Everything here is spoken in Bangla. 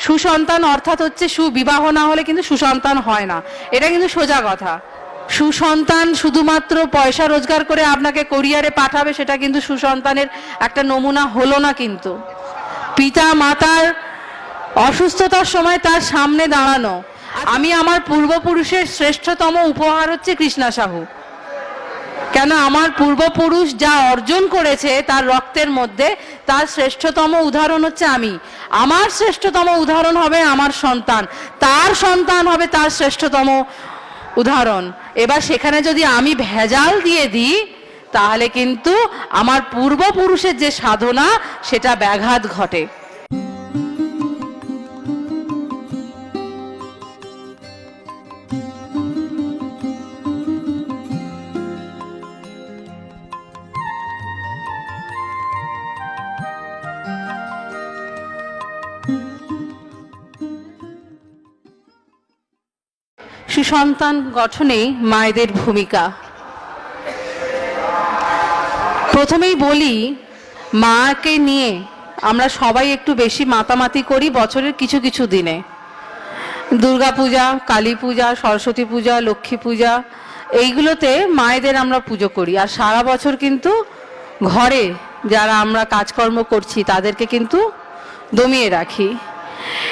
সুসন্তান অর্থাৎ হচ্ছে সুবিবাহ না হলে কিন্তু সুসন্তান হয় না, এটা কিন্তু সোজা কথা। সুসন্তান শুধুমাত্র পয়সা রোজগার করে আপনাকে কোরিয়ারে পাঠাবে, সেটা কিন্তু সুসন্তানের একটা নমুনা হলো না। কিন্তু পিতা মাতার অসুস্থতার সময় তার সামনে দাঁড়ানো। আমি আমার পূর্বপুরুষের শ্রেষ্ঠতম উপহার হচ্ছে কৃষ্ণা সাহু, কেন আমার পূর্বপুরুষ যা অর্জন করেছে তার রক্তের মধ্যে, তার শ্রেষ্ঠতম উদাহরণ হচ্ছে আমি। আমার শ্রেষ্ঠতম উদাহরণ হবে আমার সন্তান, তার সন্তান হবে তার শ্রেষ্ঠতম উদাহরণ। এবার সেখানে যদি আমি ভেজাল দিয়ে দিই তাহলে কিন্তু আমার পূর্বপুরুষের যে সাধনা সেটা ব্যাঘাত ঘটে। সুসন্তান গঠনে মায়েদের ভূমিকা। প্রথমেই বলি, মাকে নিয়ে আমরা সবাই একটু বেশি মাতামাতি করি বছরের কিছু কিছু দিনে। দুর্গা পূজা, কালী পূজা, সরস্বতী পূজা, লক্ষ্মী পূজা, এইগুলোতে মায়েদের আমরা পুজো করি। আর সারা বছর কিন্তু ঘরে যারা আমরা কাজকর্ম করছি তাদেরকে কিন্তু দমিয়ে রাখি।